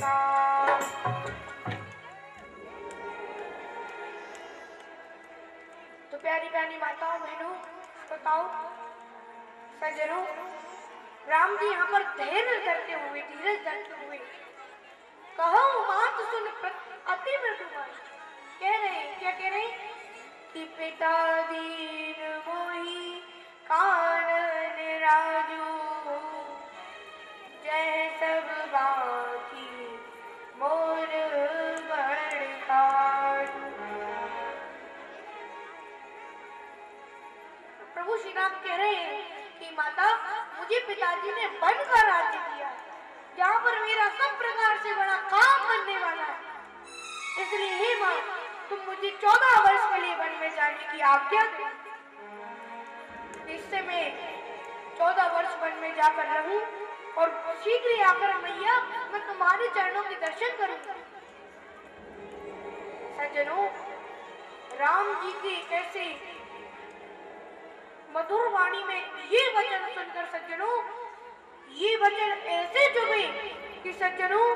का। तो प्यारी प्यारी माताओं बहनों बताओ सज्जनों, राम जी यहाँ पर धैर्य धरते हुए, धीरज धरते हुए, कहो मात सुन अति मृदुमान, कह रहे हैं, क्या कह रहे हैं कि पिता दीन मोहि कानन राजू, जय सब बाकी मोर बड़ काजू। प्रभु श्री राम कह रहे हैं कि माता, मुझे पिताजी ने वन का राज्य दिया है, जहाँ पर मेरा सब प्रकार से बड़ा काम बनने वाला है। इसलिए हे माँ, तुम मुझे 14 वर्ष के लिए वन में जाने की आज्ञा दो, इससे मैं 14 वर्ष वन में जाकर रहूं और शीघ्र ही आकर मैया मैं तुम्हारे चरणों के दर्शन करूंगा। सज्जनों, राम जी के कैसे मधुर वाणी में ये वचन सुनकर सज्जनों, ये वचन ऐसे चुभे कि सज्जनों,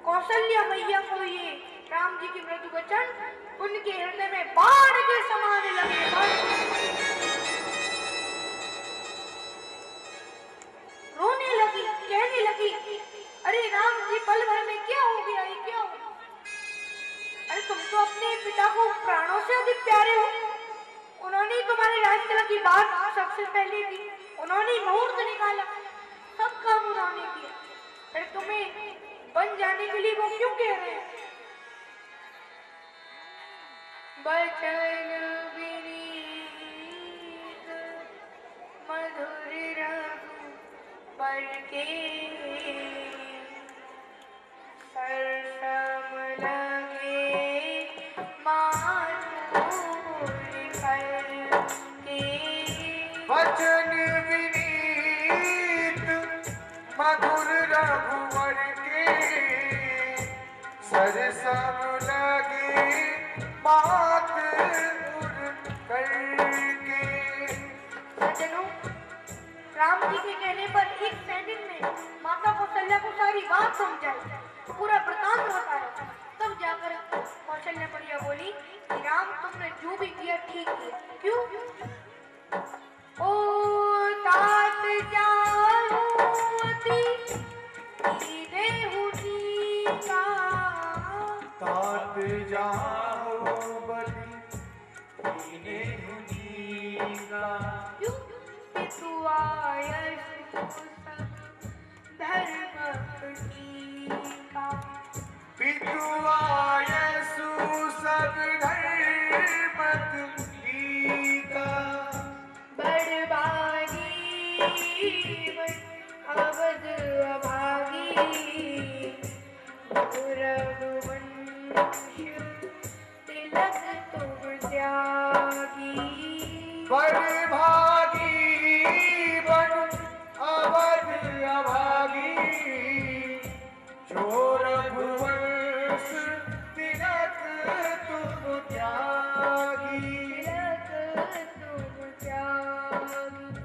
कौशल्या मैया को ये राम जी की मृदु वचन उनके हृदय में बाण के समान लगे। रोने लगी, कहने लगी, अरे राम जी, पल भर में क्या हो गया, ये क्या हो गया? अरे तुम तो अपने पिता को प्राणों से अधिक प्यारे हो, उन्होंने तुम्हारे राजतला की बात सबसे पहले की, उन्होंने मुहूर्त निकाला, सब काम उन्होंने किया, अरे तुम्हें बन जाने के लिए वो क्यों कह रहे हैं? बचन विनीत मधुर रघुबर के, सरसम लगे माधुर कर के। बचन विनीत मधुर रघुवर के, सरसम लगे माधुर करके। सज्जनों, राम जी के कहने पर एक सैनिक ने माता कौशल्या को सारी बात समझाई, पूरा वृतांत बताया। तब जाकर कौशल्या बढ़िया बोली कि राम, तुमने जो भी किया ठीक किया। क्यों? ओ तात जाऊती देहु टीका, तात जाओ बलि दीनेहु टीका। पितु आयसु सब धर्म टीका, पितु आयसु सब धर्म टीका। बड़भागी अवध अभागी, रघुवंश तिलक तुम त्यागी। बड़भागी बन अवध अभागी, जो रघुवंश तिलक तुम त्यागी।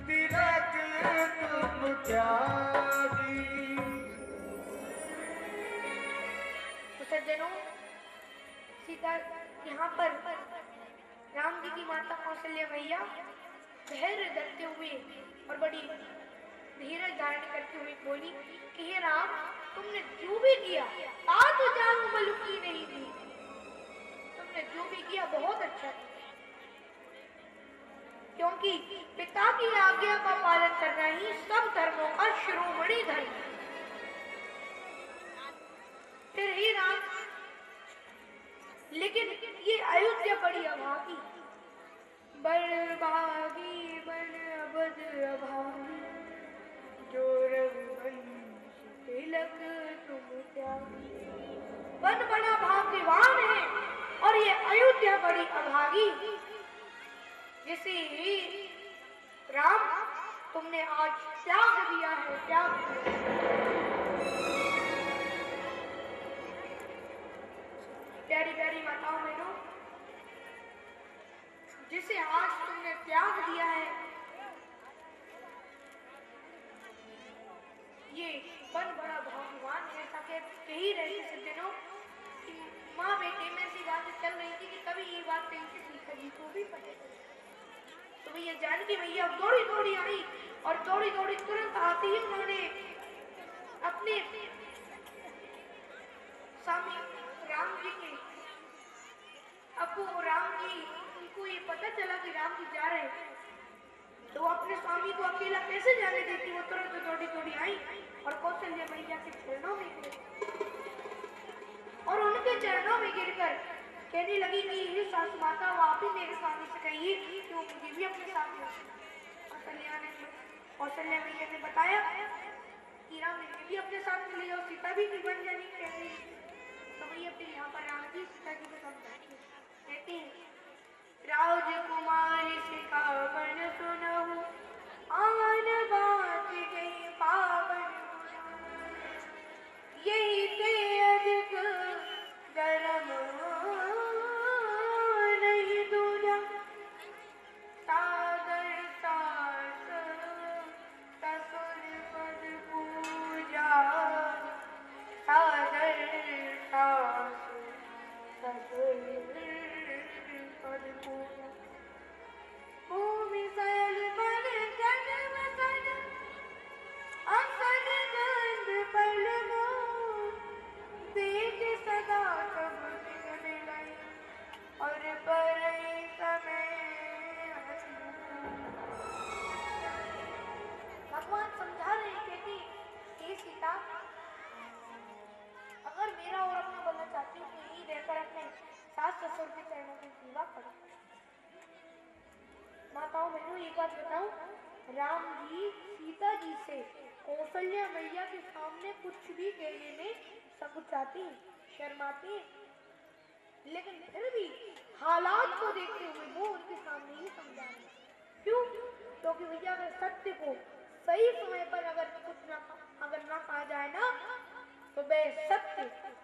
तिलक तुम त्यागी। सज्जनों, सीता यहाँ पर राम जी की माता कौशल्या मैया धैर्य धरते हुए और बड़ी धीरज धारण करते हुए बोली कि हे राम, तुमने जो भी किया तात जाऊं बलु की नहीं दी, तुमने जो भी किया बहुत अच्छा किया, क्योंकि पिता की आज्ञा का पालन करना ही सब धर्मों का शिरोमणि धर्म है। फिर हे राम, लेकिन ये अयोध्या बड़ी अभागी, बड़भागी बन अवध अभागी, जो रघुवंश तिलक तुम त्यागी। वन बड़ा भाग्यवान है और ये अयोध्या बड़ी अभागी, जिसे राम तुमने आज त्याग दिया है, त्याग दिया। प्यारी प्यारी माताओं बहनों, जिसे आज तुमने त्याग दिया है, ये वन बड़ा भाग्यवान है। ऐसा यही रहती सज्जनों कि माँ बेटे में ऐसी बातें चल रही थी कि कभी ये बात कहीं से सीखा जी को भी पता चली। तो भैया जानकी मैया दौड़ी दौड़ी आई और दौड़ी दौड़ी तुरंत आते ही उन्होंने अपने स्वामी राम जी के अबू राम जी उनको ये पता चला कि राम जी जा रहे हैं, तो वो अपने स्वामी को अकेला कैसे जाने देती। वो तुरंत दौड़ी दौड़ी आई और कौशल्या मैया के चरणों में गिर और उनके चरणों में गिरकर कहने लगी कि ये सास माता वो आप ही मेरे स्वामी से कहिए कि वो मुझे भी अपने साथ ले। कौशल्या मैया ने बताया कि राम ने भी अपने साथ में ले जाओ, सीता भी बन जानी कह रही। तो भैया फिर यहाँ पर राम जी सीता जी को समझाते कहते हैं राजकुमारी सिखावन सुनहु आन बात गई पावन यही ते अधिक धर्म नहीं दूजा सागर सास ससुर पद पूजा सागर सास ससुर पद पूजा भूमि सल बन जन वसन असन गंध पल मोर देख सदा सब दिन मिलाई और पर समय भगवान समझा रहे कहती हे सीता अगर मेरा और अपना बनना चाहती हूँ तो यही रहकर अपने सास ससुर के चरणों की सेवा करो। माताओं बहनों एक बात बताऊं, राम जी सीता जी से कौशल्या मैया के सामने कुछ भी कहने में संकोचाते हैं, शर्माते हैं, लेकिन फिर भी हालात को देखते हुए वो उनके सामने ही समझा रहे हैं। क्यों? क्योंकि भैया अगर सत्य को सही समय पर अगर ना कहा जाए ना तो वह सत्य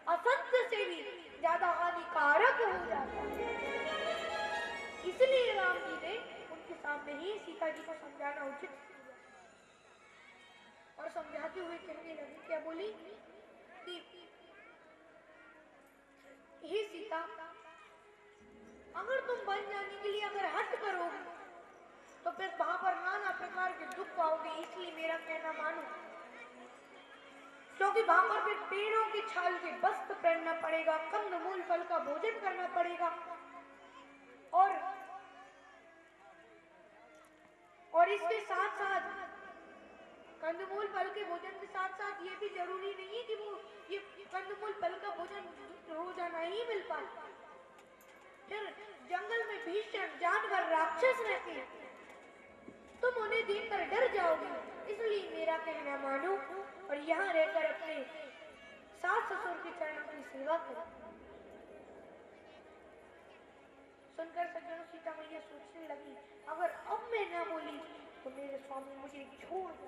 असत्य से भी ज्यादा हानिकारक हो जाता है। इसलिए राम जी ने उनके सामने ही सीता जी को समझाना उचित समझा और समझाते हुए कहने लगी, क्या बोली कि हे सीता अगर तुम बन जाने के लिए अगर हट करोगे तो फिर वहां पर नाना प्रकार के दुख पाओगे, इसलिए मेरा कहना मानो, क्योंकि वहां पर फिर पेड़ों की छाल के वस्त्र पहनना पड़ेगा, कंदमूल फल का भोजन करना पड़ेगा और इसके साथ साथ कंदमूल फल के भोजन के साथ साथ ये भी जरूरी नहीं है कि वो ये कंदमूल फल का भोजन रोजाना ही मिल पाए। फिर जंगल में भीषण जानवर राक्षस रहते हैं, तुम उन्हें देखकर डर जाओगे, इसलिए मेरा कहना मानो और यहाँ रहकर अपने सास ससुर के चरणों की सेवा करो। सुनकर सज्जनों सीता मैया सोचने लगी, अगर अब मैं ना बोली तो मेरे स्वामी मुझे छोड़ दो।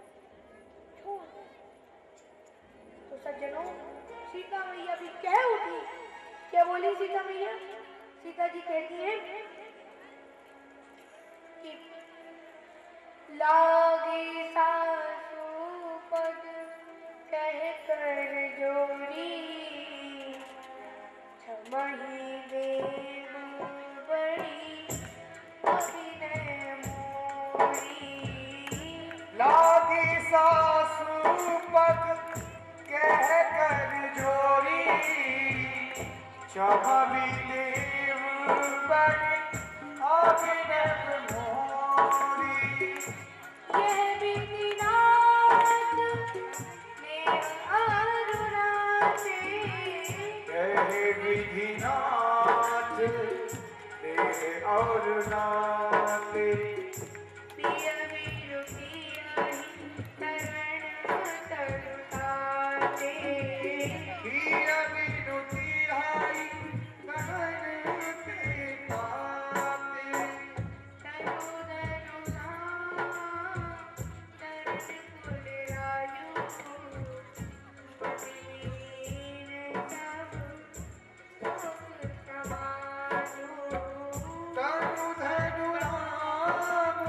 तो सज्जनों सीता मैया भी कह उठी। क्या बोली सीता मैया? सीता जी कहती है कि लागे सासू पद कह कर जोड़ी छमही देव बड़ी अभिनय मोरी। लागी सासू पद कह कर जोरी चमही देव बड़ी अभिनय मोरी। यह विधिनाथ ने अरुणाचे विधिनाथ तेरे और नाते पिया वीर पियाही तरण तरुताते पिया विनुति हाई कहन ते पाते तनु धनु नाम तरण कुल राजू पतिवीर सब सुख समाजो। तनु धनु राम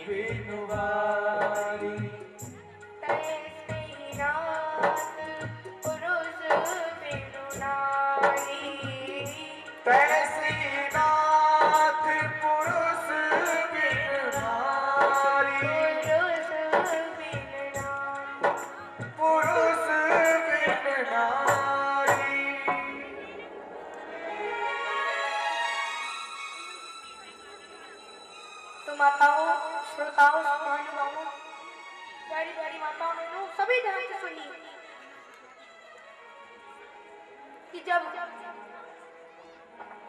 बिनुवारी तैसे नाथ पुरुष बिनु नारी तैसी नाथ पुरुष बिन नारी पुरुष बिनु नारी पुरुष बिन नारी। तो माताओं, श्रोताओं, महानुभावों, प्यारी प्यारी माताओं, बहनों, सभी ध्यान से सुनिए कि जब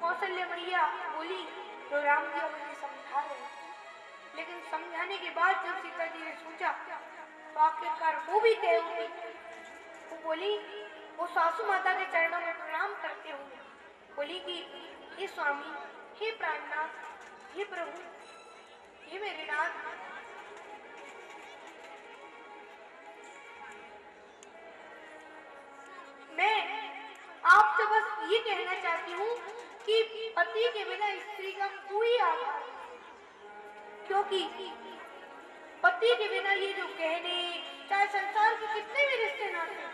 कौशल्य मैया बोली तो राम जी उन्हें समझा रहे, लेकिन समझाने के बाद जब सीता जी ने सोचा तो आखिरकार वो भी तय हुई। वो बोली, वो सासू माता के चरणों में प्रणाम करते हुए बोली कि हे स्वामी, हे प्राणनाथ, हे प्रभु, हे मेरे नाथ, मैं आपसे बस ये कहना चाहती हूँ कि पति के बिना स्त्री का कोई आधार नहीं, क्योंकि पति के बिना ये जो गहने, चाहे संसार के कितने भी रिश्ते नाते,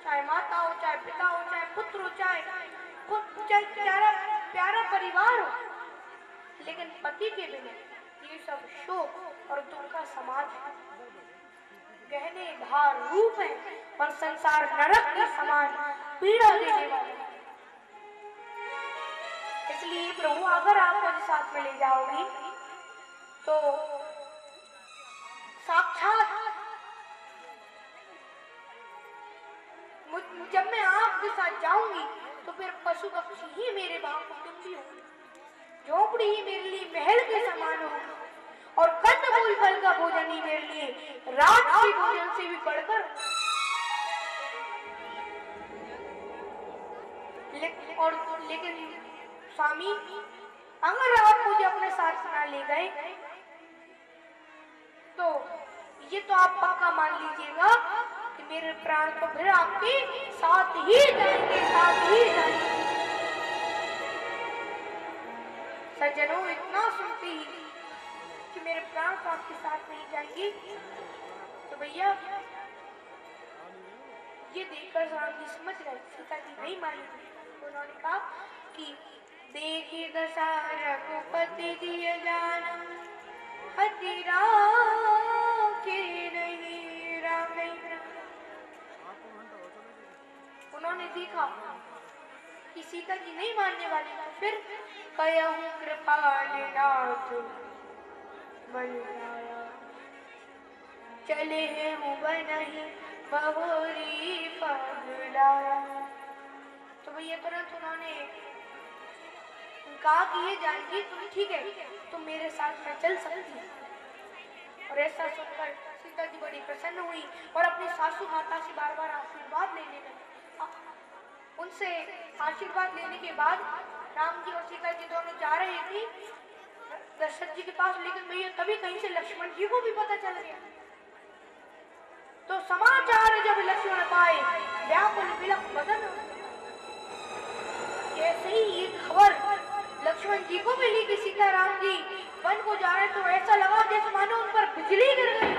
चाहे माता हो, चाहे पिता हो, चाहे पुत्र हो, चाहे प्यारा परिवार हो, लेकिन पति के बिना ये सब शोक और दुख का समाज है। गहने भार रूप है और संसार नरक के समान पीड़ा देने वाले हैं। इसलिए प्रभु, अगर आप मुझे साथ में ले जाओगी तो साक्षात जब मैं आपके साथ जाऊंगी तो फिर पशु पक्षी ही मेरे भाव कुटुंबी होंगे, झोपड़ी ही मेरे लिए महल के समान होगी और कंदमूल फल का भोजन ही मेरे लिए राजसी भोजन से भी बढ़कर। लेकिन स्वामी, अगर आप मुझे अपने साथ ना ले गए तो ये तो आप पक्का मान लीजिएगा कि मेरे प्राण तो फिर आपके साथ ही जाएंगे, साथ ही जाएंगे। सज्जनों, इतना सुनते ही कि मेरे प्राण तो आपके साथ नहीं जाएंगे, तो भैया ये देखकर राम जी समझ गए सीता जी नहीं मानेंगे। तो उन्होंने कहा कि देखी दशा रघुपति दिय जान हति राखे नहीं राम। उन्होंने देखा कि सीता जी नहीं मानने वाली, तो फिर कहूँ कृपाल नाथ बलिहारा चले हैं नहीं बहोरी पगलाया। तो भैया तुरंत उन्होंने कहा कि ये जानकी तुम ठीक है, तुम मेरे साथ में चल सकती हो। और ऐसा सुनकर सीता जी बड़ी प्रसन्न हुई और अपनी सासू माता से बार बार आशीर्वाद लेने लगी। उनसे आशीर्वाद लेने के बाद राम जी और सीता जी दोनों जा रहे थे दशरथ जी के पास, लेकिन भैया तभी कहीं से लक्ष्मण जी को भी पता चल गया। तो समाचार जब लक्ष्मण पाए व्याकुल विलप बदन, जैसे ही ये खबर लक्ष्मण जी को मिली कि सीताराम जी वन को जा रहे, तो ऐसा लगा जैसे मानो उन पर बिजली गिर गई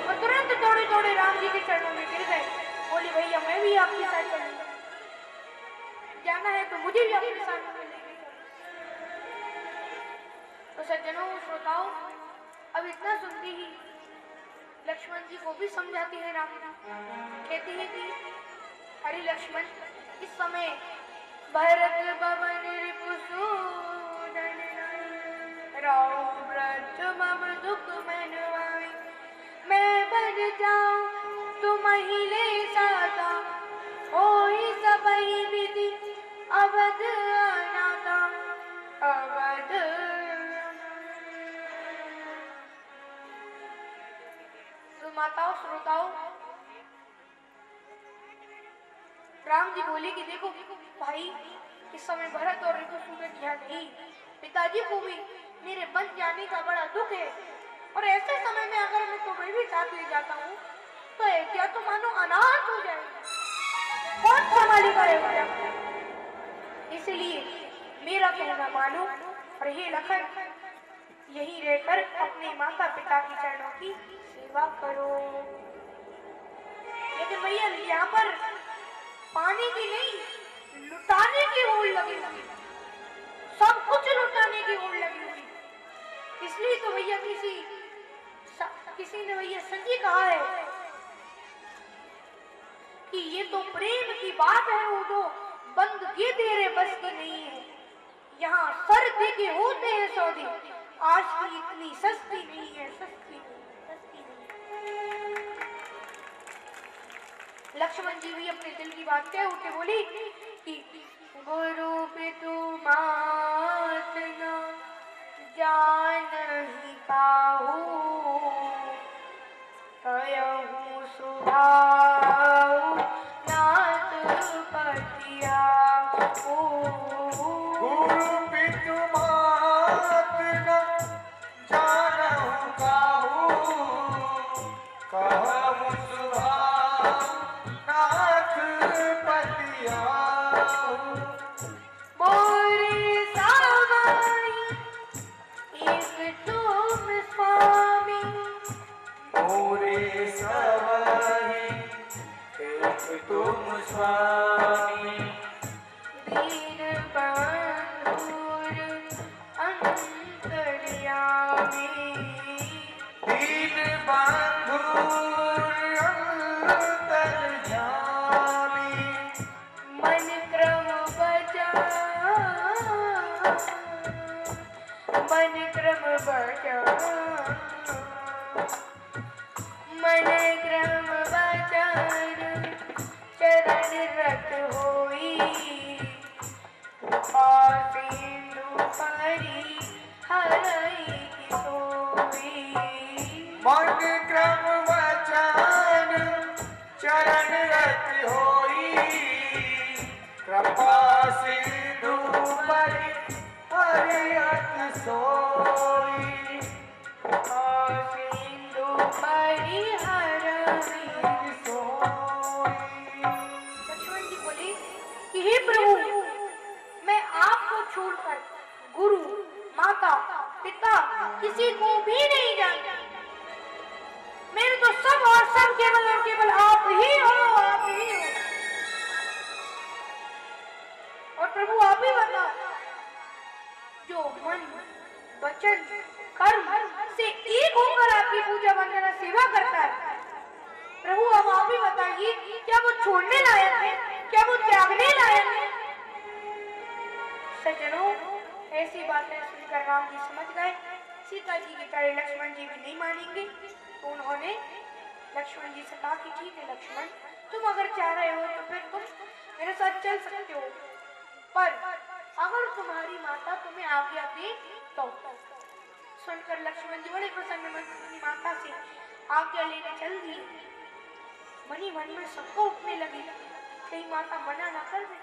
और तुरंत दौड़े दौड़े राम जी के चरणों में गिर गए। बोली, भैया मैं भी आपके साथ चलूंगा, जाना है तो मुझे भी आपके साथ में लेके चलो। तो सज्जनों, श्रोताओं, अब इतना सुनती ही लक्ष्मण जी को भी समझाती है राम जी, कहती है कि अरे लक्ष्मण, इस समय भरत भवन रिपुसूदन राम व्रत मम दुख मनवाई, मैं बन जाऊं तुम ही ले साता, होई सबही विधि अवध अनाथा अवध। तो माताओं, श्रोताओं, राम जी बोले कि देखो भाई, इस समय भरत और ऋतुसूदन यहाँ नहीं, पिताजी को भी मेरे बन जाने का बड़ा दुख है, और ऐसे समय में अगर मैं तुम्हें भी साथ ले जाता हूँ तो क्या तो मानो अनाथ हो जाएगा, कौन संभालेगा रहेगा। इसलिए मेरा कहना मानो और हे लखन, यहीं रहकर अपने माता पिता के चरणों की सेवा करो। लेकिन भैया यहाँ पर पाने की नहीं, लुटाने की होड़ लगी हुई, सब कुछ लुटाने की होड़ लगी हुई। इसलिए तो भैया किसी ने भैया सच ही कहा है कि ये तो प्रेम की बात है, वो तो बंदगी तेरे बस की नहीं है। यहाँ सर दे के होते हैं सौदे, आज की इतनी सस्ती नहीं है, सस्ती नहीं। लक्ष्मण जी भी अपने दिल की बात कह उठे, बोली कि गुरु पितु मात न जानहि काहू, कयहु सुभाऊ नाथ पतियाहू। गुरु पितु मात न जानहु काहू, कहहु सुभाऊ नाथ पतियाहू। मोरे सावई एक तुम स्वामी, मोरे सवहि एक तुम स्वामी, दीन बंधुर अंतर्यामी। दीन बंधुर अंतर्यामी। मन क्रम बचा, मन क्रम बचा, मन क्रम बचन चरण रत होई, कृपा सिंधु परि हरई की सोई। मन क्रम वचन चरण रत होई, कृपा सिंधु परि हरियत सोई। सिंधु परि हरई सोई। लक्ष्मण जी बोले कि हे प्रभु, मैं आपको छोड़कर गुरु माता पिता किसी को भी नहीं जानता। मेरे तो सब और सब केवल और केवल आप ही हो, आप ही हो। और प्रभु आप ही बताओ, जो मन वचन कर्म से एक होकर आपकी पूजा वंदना सेवा करता है, प्रभु अब आप ही बताइए, क्या वो छोड़ने लायक है, क्या वो त्यागने लायक है? सज्जनों, ऐसी बातें सुनकर राम जी समझ गए सीता जी के प्यारे लक्ष्मण जी भी नहीं मानेंगे, तो उन्होंने लक्ष्मण जी से कहा कि ठीक है लक्ष्मण, तुम अगर चाह रहे हो तो फिर तुम मेरे साथ चल सकते हो, पर अगर तुम्हारी माता तुम्हें आज्ञा दे तो। सुनकर लक्ष्मण जी बड़े प्रसन्न मन अपनी माता से आज्ञा लेने चल दिए। मनी मन में सबको उठने लगी, कहीं माता मना ना कर दे।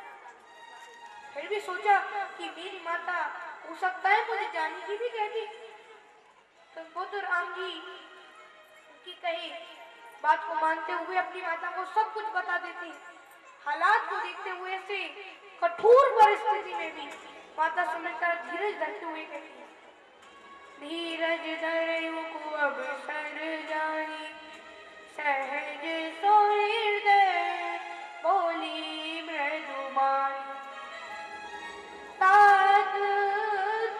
फिर भी सोचा कि मेरी माता हो सकता है मुझे जाने की भी कहती, तो वो तो राम जी की कही बात को मानते हुए अपनी माता को सब कुछ बता देते। हालात को देखते हुए से कठोर परिस्थिति में भी माता सुमित्रा धीरज धरते हुए कहती है, धीरज धरयु को अवसर जानी, सहज सोहृदय बोली मृदुमानी। तात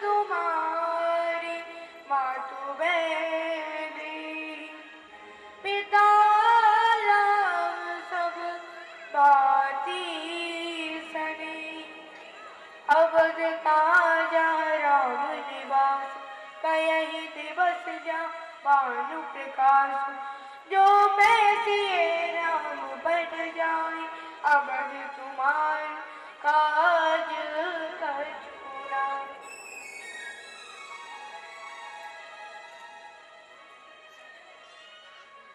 तुम्हारी मातु बेदी, पिता राम सब बाती सने। अवध काजा राम निवास, कयहि दिवस जा भानु प्रकाश। जो पैसे राम बढ़ जाए, अवध तुम्हार काज कछुरा।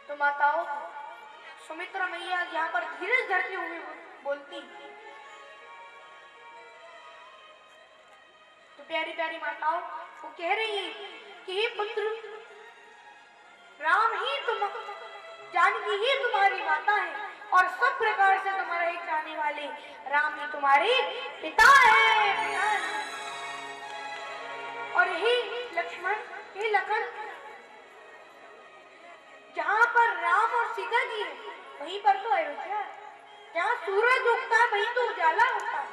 तो माताओं, सुमित्रा मैया यहाँ पर धीरज धरते हुए बोलती, तो प्यारी प्यारी माताओं वो कह रही है कि हे पुत्र, राम ही तुम, जानकी ही तुम्हारी माता है और सब प्रकार से तुम्हारा एक चाहने वाले राम ही तुम्हारे पिता है। और हे लक्ष्मण, हे लखन, जहाँ पर राम और सीता जी है वहीं पर तो अयोध्या है। जहाँ सूरज उगता है वहीं तो उजाला होता है।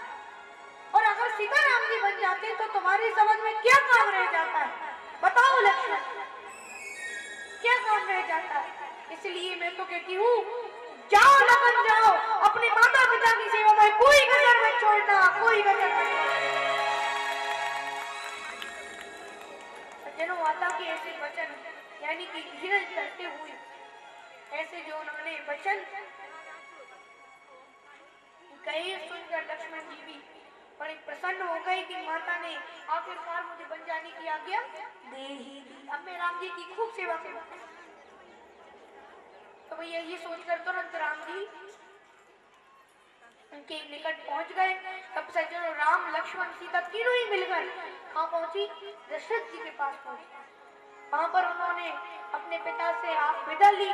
और अगर सीता राम जी बन जाते तो तुम्हारी समझ में क्या काम रह जाता है? बताओ लक्ष्मण, क्या काम रह जाता है? इसलिए मैं तो कहती हूँ, जाओ लखन जाओ, अपने माता पिता की सेवा में कोई कसर मत छोड़ना, कोई कसर मत छोड़ना। सज्जनों, माता के ऐसे वचन यानी कि धीरज करते हुए ऐसे जो उन्होंने वचन कहे सुनकर लक्ष्मण जी भी बड़े प्रसन्न हो गए कि माता ने आखिरकार मुझे बन जाने की आज्ञा दे ही दी। अब मैं राम जी की खूब सेवा करूंगा। तो भैया ये सोचकर तुरंत राम जी उनके निकट पहुंच गए। तब सज्जनों, राम लक्ष्मण सीता तीनों ही मिलकर कहाँ पहुंची? दशरथ जी के पास पहुंची। वहां पर उन्होंने अपने पिता से आप विदा ली।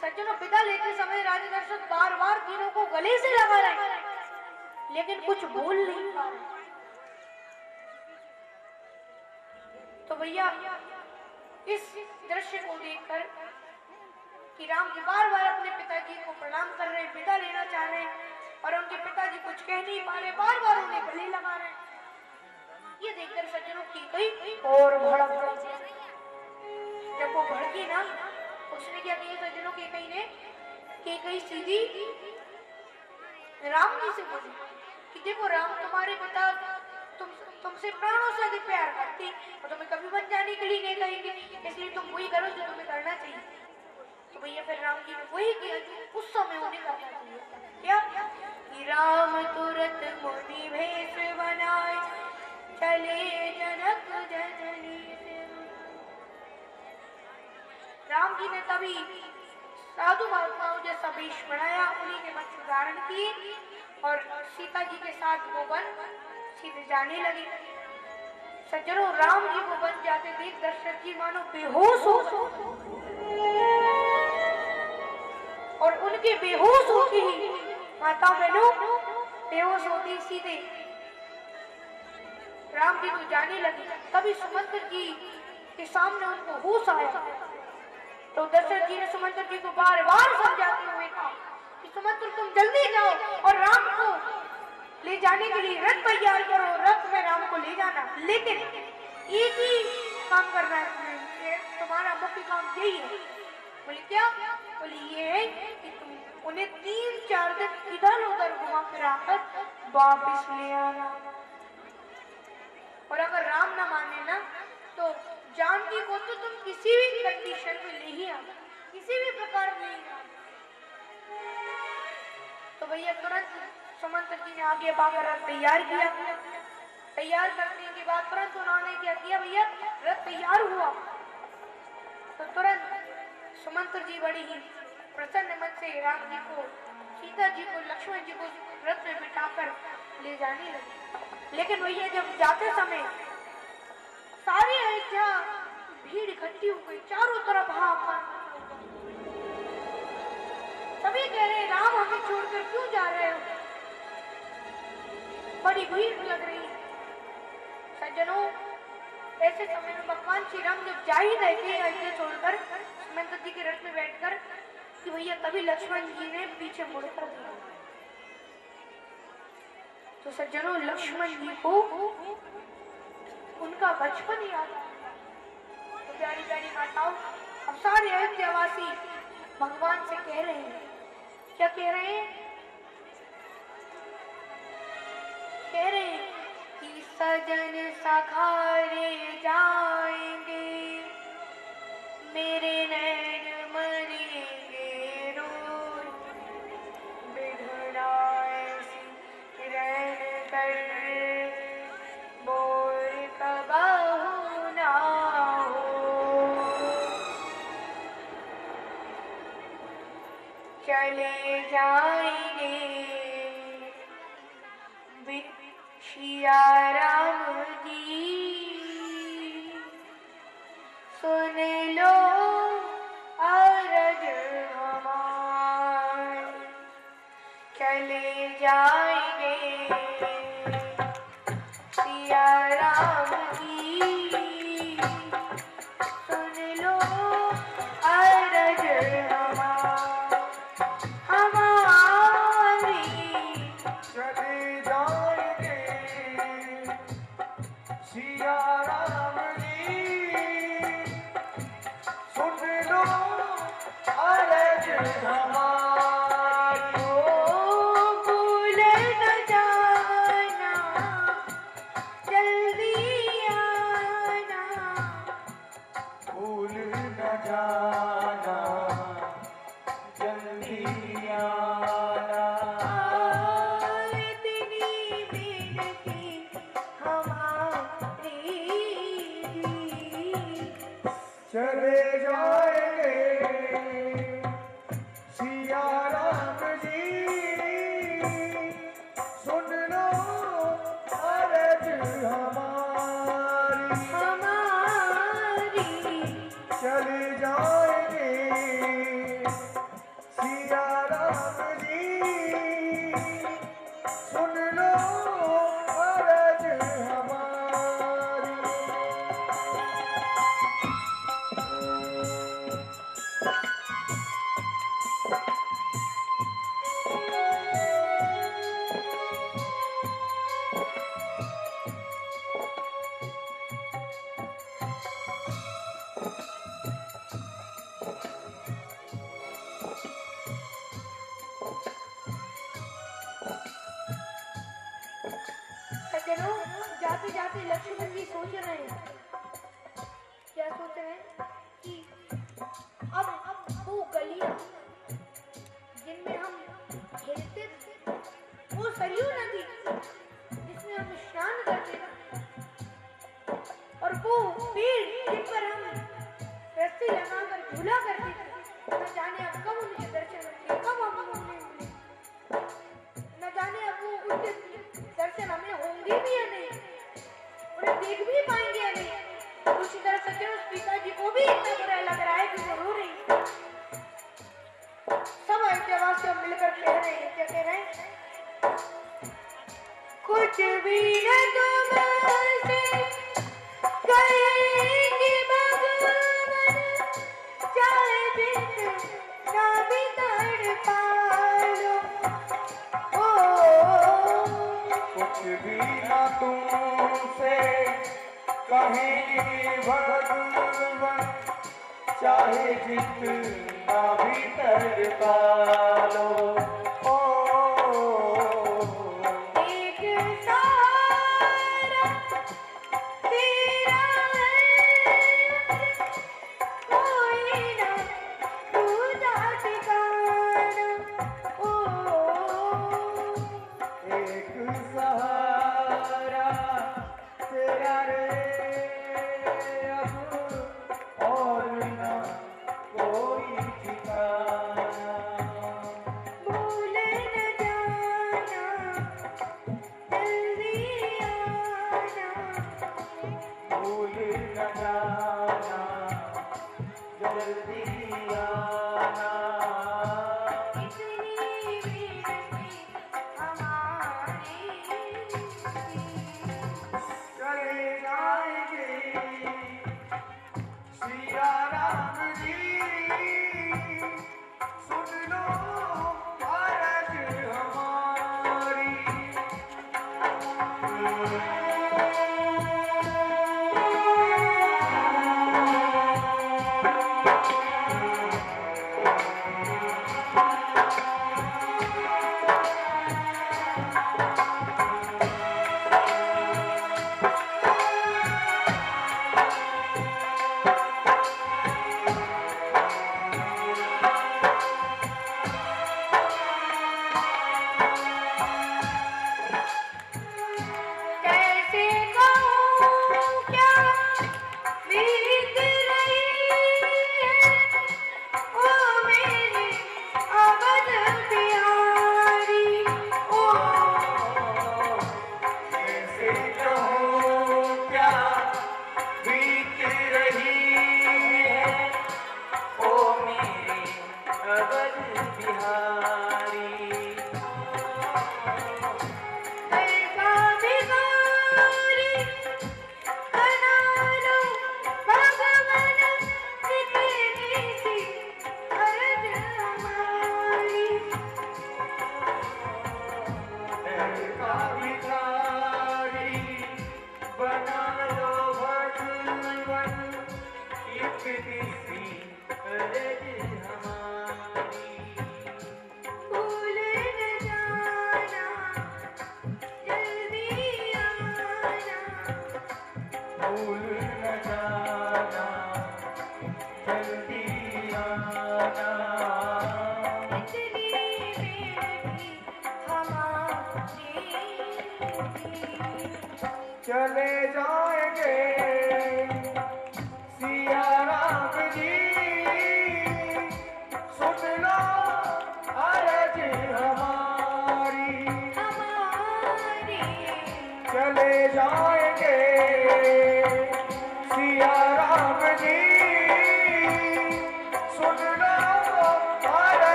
सज्जनों, विदा लेते समय राजा दशरथ बार बार तीनों को गले से लगा रहे, लेकिन कुछ बोल नहीं पा रहे। तो भैया इस दृश्य को देखकर कि राम जी बार बार अपने पिताजी को प्रणाम कर रहे, विदा लेना चाह रहे और उनके पिताजी कुछ कह नहीं पा रहे, बार बार उन्हें गले लगा रहे, ये देखकर सज्जनों की गई और भड़क गई। जब वो भड़की ना, उसने क्या किया सज्जनों, की कही सीधी राम जी से बोली कि देखो राम, तुम्हारे पिता तुमसे प्राणों से अधिक प्यार करते और तुम्हें कभी बन जाने के लिए नहीं कहेंगे, इसलिए तुम वही करो जो तुम्हें करना चाहिए। तो भैया फिर राम जी ने वही किया जो उस समय उन्हें करना चाहिए। क्या कि राम तुरंत मुनि भेष बनाए चले जनक जननी से। राम जी ने तभी साधु महात्माओं जैसा वेश बनाया, उन्हीं के वस्त्र धारण किए और सीता जी के साथ वो वन सीधे जाने लगे। सज्जनों, राम जी को बन जाते देख दशरथ जी मानो बेहोश हो और उनके बेहोश होते ही माता बहनों बेहोश होती सीधे राम जी को जाने लगी। तभी सुमंत्र जी के सामने उनको होश आया। तो दशरथ जी ने सुमंत्र जी को बार बार समझाते हुए कहा कि सुमंत्र, तुम जल्दी जाओ और राम को ले जाने के लिए रथ तैयार करो, रथ में राम को ले जाना, लेकिन एक ही काम करना है, तुम्हारा मुख्य काम यही है। बोले क्या? बोले ये है कि तुम उन्हें 3-4 दिन इधर उधर घुमा फिरा कर वापिस ले आना। और अगर राम ना माने ना तो जानकी को तो तुम किसी भी कंडीशन में ले ही आना, किसी भी प्रकार ले ही आना। तो भैया तुरंत सुमंत्र जी ने आगे पाकर रथ तैयार किया। तैयार करने के बाद तुरंत उन्होंने क्या किया भैया, रथ तैयार हुआ तो तुरंत सुमंत्र जी बड़ी ही प्रसन्न मन से राम जी को, सीता जी को, लक्ष्मण जी को रथ में बिठाकर ले जाने लगे। लेकिन भैया जब जाते समय सारी अयोध्या भीड़ इकट्ठी हो गई, चारों तरफ हाहाकार, सभी कह रहे राम हमें छोड़कर क्यों जा रहे हो, बड़ी भीड़ लग रही है। सज्जनों, ऐसे समय में भगवान श्री राम जब जा ही रहे थे अयोध्या छोड़कर सुमंत्र जी के रथ में बैठकर कि भैया तभी लक्ष्मण जी ने पीछे मुड़कर दिया। तो सज्जनों, लक्ष्मण जी को उनका बचपन याद आया। तो प्यारी प्यारी माताओं, अब सारे अयोध्यावासी भगवान से कह रहे हैं, क्या कह रहे हैं? कह रहे हैं कि सजन सखारे जाएंगे, मेरे नैन मरेंगे रोज, बिधना ऐसी रैन कर मोर कबहु ना हो, चले जाएंगे सिया राम जी, सुन लो अरज हमार, चले जाएंगे सिया राम जी, जाना जल्दी आना। इतनी बेनती हमारी चले जाएंगे सिया राम जी, सुन लो अर्ज हमारी। चले जाएंगे सिया राम जी, सुन लो अर्ज हमारी। सज्जनों, जाते जाते लक्ष्मण जी सोच रहे हैं, क्या सोच रहे हैं कि अब वो गलियां जिनमें हम खेलते थे, वो सरयू नदी जिसमें हम स्नान करते थे, और वो पेड़ जिन पर हम रस्सी लगाकर झूला करते थे, न जाने अब कब उनके दर्शन होंगे, कब हम उन्हें मिलेंगे, न जाने अब वो उनके दर्शन हमें होंगे भी या नहीं, उन्हें देख भी पाएंगे या नहीं। उसी तरह सज्जनों, पिताजी को भी इतना बुरा लग रहा है कि वो रो रही है। सब अयोध्यावासी अब मिलकर कह रहे हैं, क्या कह रहे हैं? कुछ भी न तुमसे कहेंगे भगवान, चाहे जितना भी तड़पा लो। ओ कुछ भी ना तुमसे कहेंगे भगवान, चाहे जितना भी तड़पा लो। ओ एक सारा तेरा है, कोई ना दूजा ठिकाना। ओ एक सहारा तेरा रे, अब और ना कोई ठिकाना। भूल न जाना, जल्दी आना। भूल न जाना जल्दी आना। इतनी बेनती हमारी चले जाएंगे सिया राम जी, सुन लो अर्ज हमारी।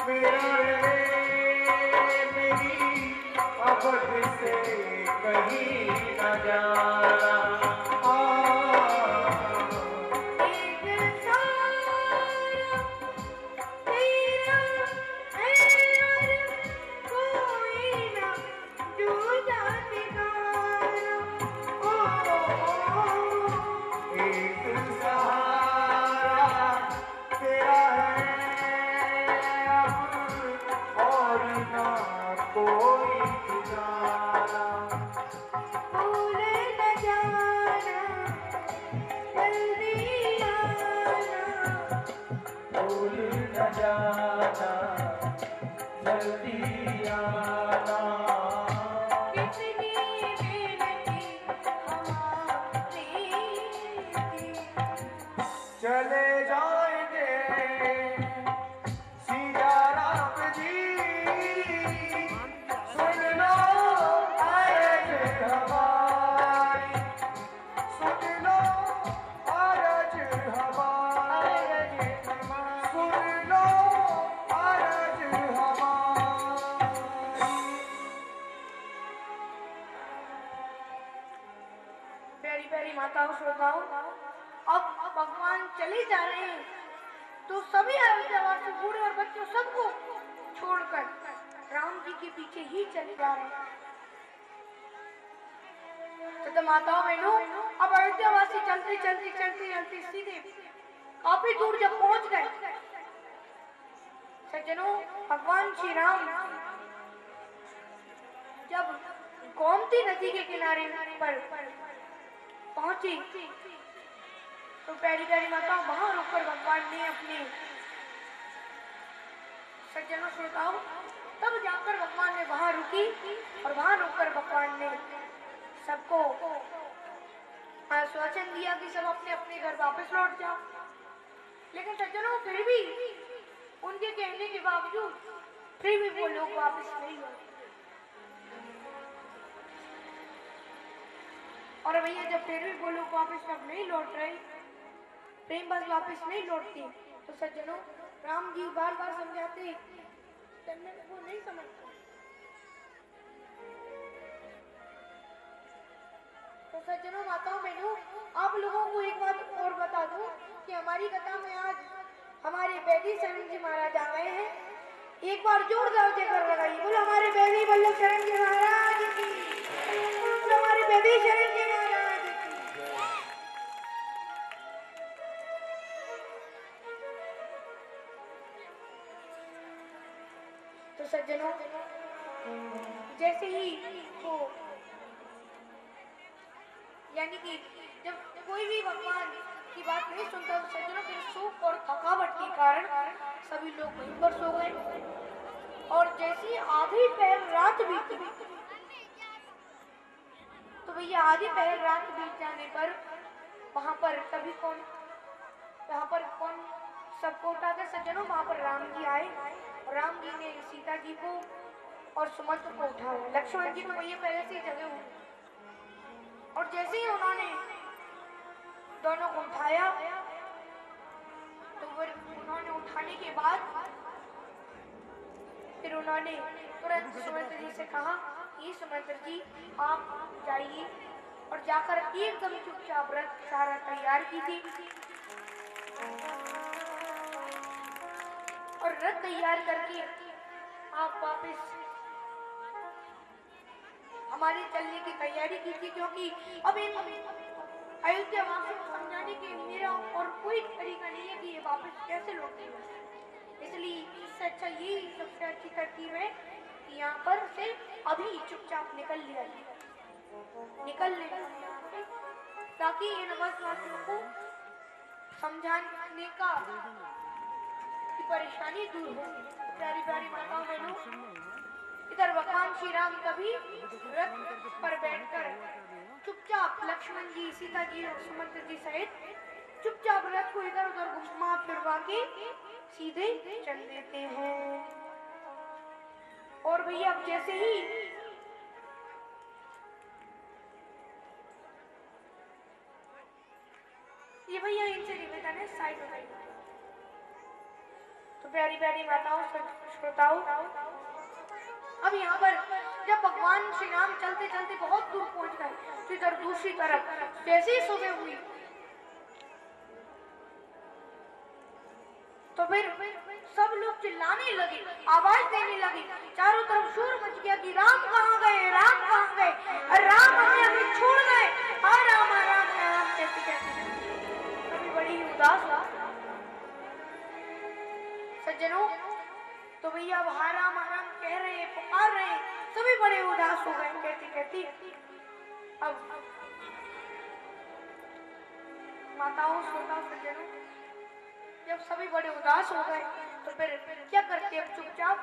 मेरा रे मेरी अवध से कहीं न जाना। एक साया तेरा है और कोई ना दूजा ठिकाना। एक सहारा तेरा है अब और ना कोई ठिकाना। भूल न जाना जल्दी आना। भूल न जाना जल्दी आना। कितनी बेनती हमारी थी। चले जाएंगे सीधा राम जी, सुन लो आरज़ हमारी, सुन लो आरज़ हमारी, सुन लो आरज़ हमारी। प्यारी प्यारी माताओं श्रोताओं, अब भगवान चले जा रहे हैं तो सभी अयोध्यावासी बूढ़े और बच्चों सबको छोड़कर राम जी के पीछे ही चले जा रहे हैं। तो माताओं बहनों, अब अयोध्यावासी चलते चलते चलते चलते सीधे काफी दूर जब पहुंच गए, सज्जनों, भगवान श्री राम जब गोमती नदी के किनारे पर पहुंची तो प्यारी प्यारी माता वहां रुककर भगवान ने अपने, सज्जनों श्रोताओं, तब जाकर भगवान ने वहां रुकी और वहां रुककर भगवान ने सबको आश्वासन दिया कि सब अपने अपने घर वापस लौट जाओ। लेकिन सज्जनों, फिर भी उनके कहने के बावजूद फिर भी वो लोग वापस नहीं लौटे। और भैया जब फिर भी वो लोग वापस अब नहीं लौट रहे, प्रेम बस वापस नहीं लौटती, तो सज्जनों, राम जी बार बार समझाते, वो नहीं समझते। तो सज्जनों, माताओं बहनों, आप लोगों को एक बात और बता दूं कि हमारी कथा में आज हमारे वैदिक शरण जी महाराज आ गए हैं। एक बार जोरदार जयकार लगाइए, बोलो हमारे वैदिक वल्लभ शरण जी महाराज की, बोलो हमारे वैदिक शरण जी महाराज की। तो सज्जनों, जैसे ही वो, यानी कि जब कोई भी भगवान की बात नहीं सुनता तो सज्जनों, फिर सूख और थकावट के कारण सभी लोग वहीं पर सो गए। और जैसी आधी पहर रात बीती, तो भैया आधी पहर रात बीत जाने पर वहां पर सभी कौन, वहां पर कौन सबको उठाकर, सज्जनों, वहां पर राम जी आए और राम जी ने सीता जी को और सुमंत्र को उठाया। लक्ष्मण जी को भैया पहले से जगे हुए, और जैसे ही उन्होंने दोनों को उठाया तो फिर उन्होंने उठाने के बाद फिर उन्होंने तुरंत सुमंत्र जी से कहा कि सुमंत्र जी आप जाइए, और जाकर एकदम चुपचाप रथ सारा तैयार कीजिए और रथ तैयार करके आप वापस हमारे चलने की तैयारी कीजिए, क्योंकि अब इन अयोध्या वासियों को समझाने के मेरा और कोई तरीका नहीं है कि ये वापस कैसे लौटेंगे। इसलिए इससे अच्छा यही सबसे अच्छी तरकीब है कि यहाँ पर से अभी चुपचाप निकल लिया जाए, निकल ले, ताकि इन अवसवासियों को समझाने का की परेशानी दूर हो। प्यारी प्यारी माताओं बहनों, इधर भगवान श्री राम कभी रथ पर बैठकर चुपचाप लक्ष्मण जी, सीता जी और सुमंत्र जी सहित चुपचाप रथ को इधर उधर घुमा फिरवा के सीधे चल देते हैं। और भैया अब जैसे ही ये भैया इनसे निवेदन है साइड हो जाइए। तो प्यारी प्यारी माताओं, श्रोताओं, अब यहाँ पर जब भगवान श्री राम चलते चलते बहुत दूर पहुंच गए, तो इधर दूसरी तरफ जैसे ही सुबह हुई तो फिर सब लोग चिल्लाने लगे, आवाज देने लगे, चारों तरफ शोर मच गया कि राम कहाँ गए, राम कहाँ गए, राम हमें छोड़ गए, राम राम राम कहते कहते कभी बड़ी ही उदास हुआ। सज्जनों, तो भैया अब हाराम आराम कह रहे हैं, पुकार रहे हैं, सभी बड़े उदास हो गए कहती कहती। अब माताओं, श्रोताओं, सज्जनों, जब सभी बड़े उदास हो गए तो फिर क्या करते, अब चुपचाप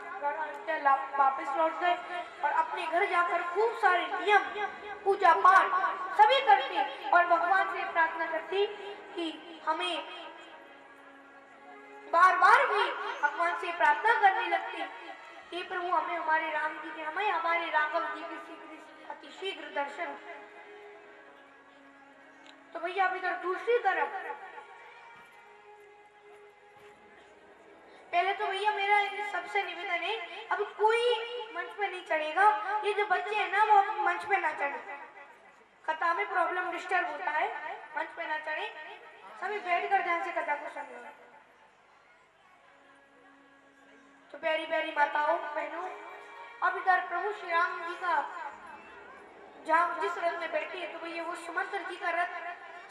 वापस लौट गए और अपने घर जाकर खूब सारे नियम, पूजा पाठ सभी करते और भगवान से प्रार्थना करती कि हमें बार बार भी भगवान से प्रार्थना करने लगती कि प्रभु हमें हमारे राम जी के, हमें हमारे राघव जी के अति शीघ्र दर्शन। तो भैया अब इधर दूसरी तरफ पहले तो भैया मेरा सबसे निवेदन है, अब कोई मंच पे नहीं चढ़ेगा, ये जो बच्चे हैं ना वो मंच पे ना चढ़े, कथा में प्रॉब्लम डिस्टर्ब होता है, मंच पे ना चढ़े, सभी बैठ कर ध्यान से कथा को सुनो। तो प्यारी प्यारी माताओं, बहनों, अब इधर प्रभु श्री राम जी का जहाँ जिस रथ में बैठे हैं तो भैया वो सुमंत्र जी का रथ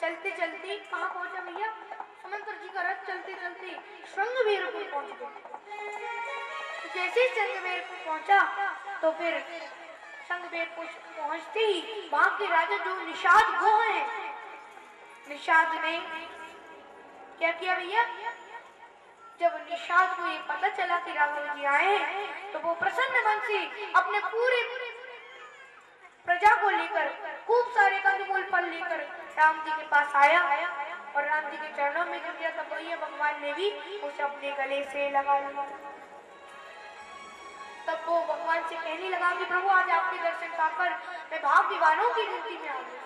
चलते चलते कहाँ पहुंचा भैया, सुमंत्र जी का रथ चलते चलते श्रृंगवेरपुर पहुंच गया। तो जैसे ही श्रृंगवेरपुर पहुंचा तो फिर श्रृंगवेरपुर पहुंचते ही वहां के राजा जो निषाद गोह है, निषाद ने क्या किया भैया, जब निषाद को ये पता चला कि रावण जी आए हैं तो वो प्रसन्न मन से अपने पूरे प्रजा को लेकर खूब सारे कंदमूल फल लेकर राम जी के पास आया और राम जी के चरणों में गिर गया। तब वही भगवान ने भी उसे अपने गले से लगा लिया। तब वो भगवान से कहने लगा कि प्रभु आज आपके दर्शन पाकर मैं भाग्यवानों की गिनती में आ गई,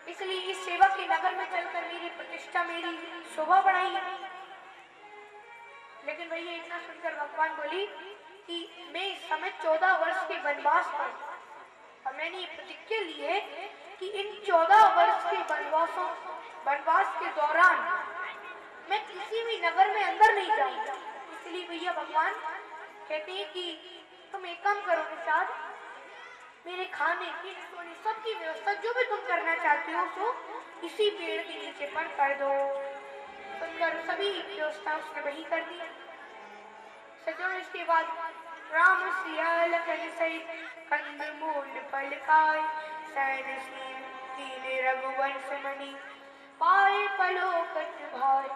इसलिए इस सेवा के नगर में चलकर मेरी प्रतिष्ठा, मेरी शोभा बढ़ाई। लेकिन भैया इतना सुनकर भगवान बोली कि मैं इस समय 14 वर्ष के वनवास पर, और मैंने ये प्रतिज्ञा ली है कि इन 14 वर्ष के वनवास के दौरान मैं किसी भी नगर में अंदर नहीं जाऊंगा। इसलिए भैया भगवान कहते हैं कि तुम एक काम करो निषाद, मेरे खाने की, सोने, सबकी व्यवस्था जो भी तुम करना चाहते हो सो इसी पेड़ के नीचे पर कर दो। सुंदर सभी व्यवस्था उसने वही कर दी। सज्जनों, इसके बाद राम सिया लखन सहित कंदमूल फल खाए, सहनशील कीने रघुवंश मणि पाए पलोकट भाई।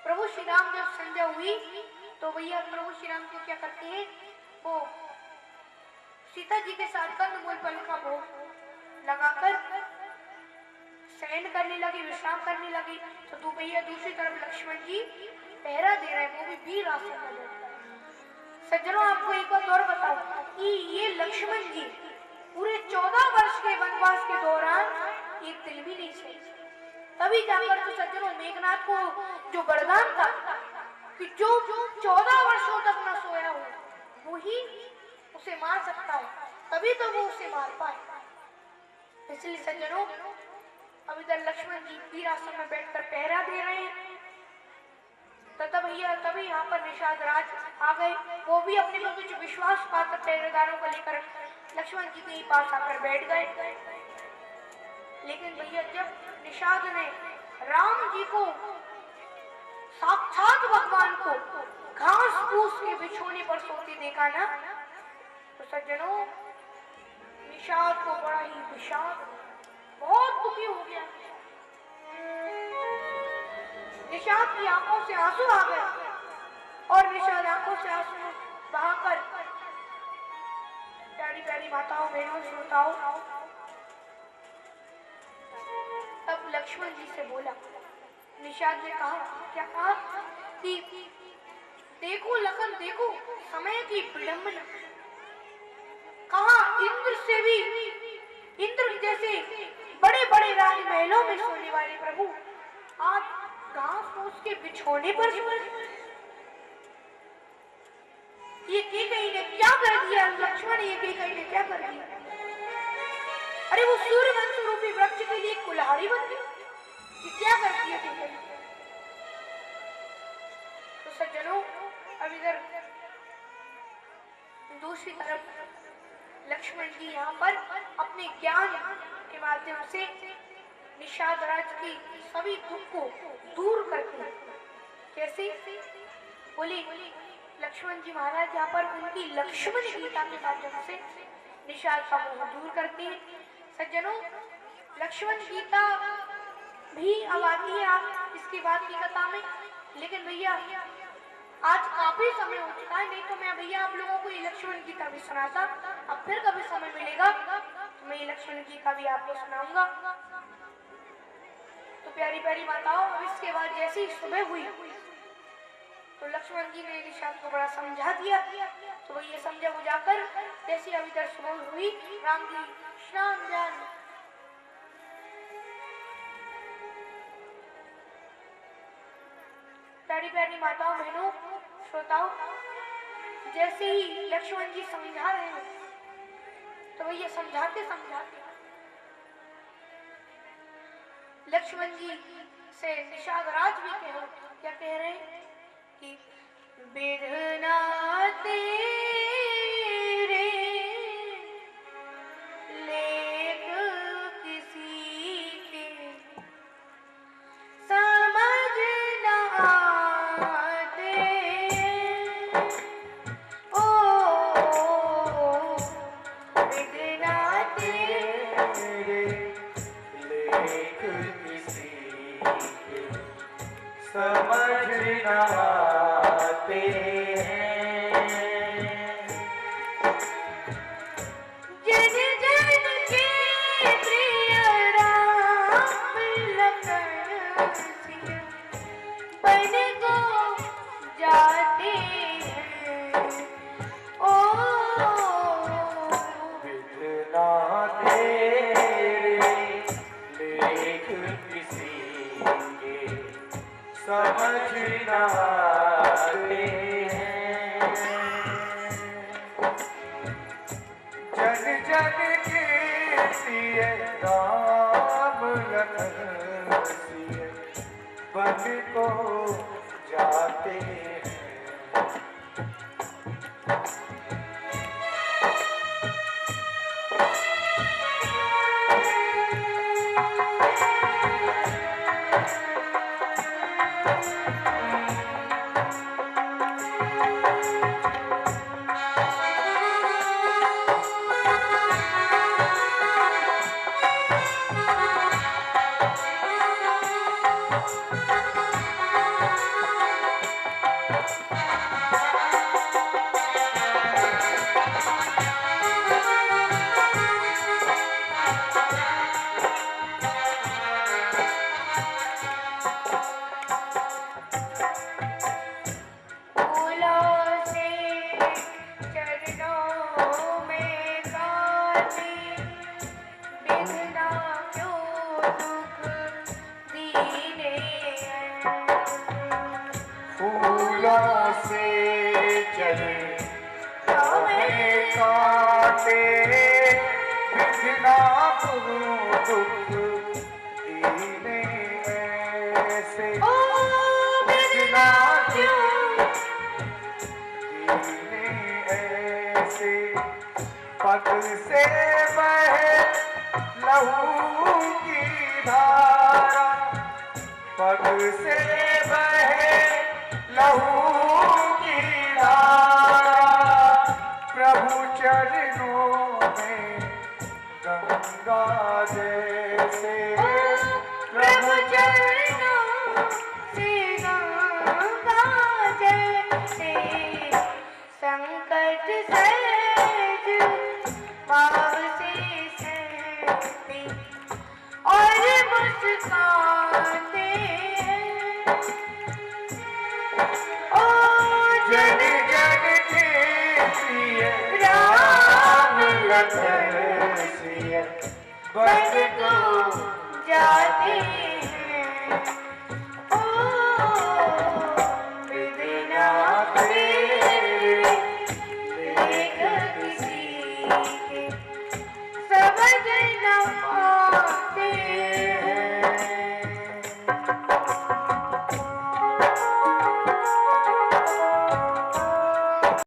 प्रभु श्री राम जब संध्या हुई तो भैया प्रभु श्री राम को क्या करते हैं, वो सीता जी के साथ कंदमूल फल का भोग लगाकर शयन करने लगी, विश्राम करने लगी। तो तू भैया दूसरी तरफ लक्ष्मण जी पहरा दे रहे हैं, वो भी वीर आसन में बैठे। सज्जनों, आपको एक बात और बताओ कि ये लक्ष्मण जी पूरे 14 वर्ष के वनवास के दौरान एक तिल भी नहीं सोए। तभी जाकर तो सज्जनों मेघनाथ को जो वरदान था कि जो 14 वर्षों तक न सोया हो वो ही उसे मार सकता है, तभी तो वो उसे मार पाए। इसलिए सज्जनों, अब इधर लक्ष्मण जी वीरासन में बैठकर पहरा दे रहे हैं। तभी यहाँ पर निषाद राज आ गए, वो भी अपने में कुछ विश्वास पात्र पहरेदारों को लेकर लक्ष्मण जी के पास आकर बैठ गए। लेकिन भैया जब निषाद ने राम जी को, साक्षात भगवान को घास फूस के बिछोने पर सोते देखा ना, तो सज्जनों निषाद को बड़ा ही विषाद, बहुत दुखी हो गया। निषाद की आंखों से आंसू आ गए और निषाद आंखों से आंसू बहाकर, प्यारी प्यारी माताओं, बहनों, श्रोताओं, तब लक्ष्मण जी से बोला, निषाद ने कहा, क्या कहा कि देखो लखन, देखो समय की विडंबना, कहा इंद्र से भी, इंद्र जैसे बड़े बड़े राजमहलों में सोने वाले प्रभु आज घास फूस के बिछोने पर ये कैकई ने क्या कर दिया? लक्ष्मण, ये कैकई ने क्या कर दिया? अरे वो सूर्यवंश रूपी वृक्ष के लिए कुल्हाड़ी बन गई। ये क्या कर दिया कैकई? तो सज्जनों, अब इधर दूसरी तरफ लक्ष्मण जी यहाँ पर अपने ज्ञान के माध्यम से निषाद राज की सभी दुख को दूर करते हैं। कैसे? बोले लक्ष्मण जी महाराज यहाँ पर उनकी लक्ष्मण गीता के माध्यम से निषाद का मोह दूर करते हैं। सज्जनों, लक्ष्मण गीता भी अब आती है आप इसके बाद की कथा में, लेकिन भैया आज काफी समय हो चुका है, नहीं तो मैं भैया आप लोगों को ये लक्ष्मण गीता भी सुनाता। अब फिर कभी समय मिलेगा तो मैं ये लक्ष्मण गीता भी आपको सुनाऊंगा। तो प्यारी प्यारी माताओं, अब इसके बाद जैसे ही सुबह हुई तो लक्ष्मण जी ने निषाद को बड़ा समझा दिया। तो वो ये समझा बुझाकर जैसे अभी तक सुबह हुई, राम जी स्नान ध्यान प्यारी प्यारी माताओं बहनों श्रोताओं, जैसे ही लक्ष्मण जी समझा रहे हैं तो भैया समझाते समझाते लक्ष्मण जी से निषाद राज भी क्या कह रहे हैं कि बिरना तेरे लेख किसी के समझ ना आते। ओ बिरना तेरे लेख किसी के समझ ना आते हैं। जन जन के प्रिय राम लखन सिया बन को जाते हैं। ओ बिरना तेरे लेख किसी के समझ ना आते हैं। जन जन के सिए राम लखन सिए बन को जाते हैं। फूलों से चले काटे बिना दुख दीने ऐसे बिना दीने ऐसे पग से बहे लहू की धारा पग से बहे लहू की धारा प्रभु चरणों में गंगा जैसे प्रभु चरणों से गंगा जैसे संकट सहज भाव से सहते और मुस्काते हैं। ओ जन जन के सिए राम लखन सिए बन को जाते हैं।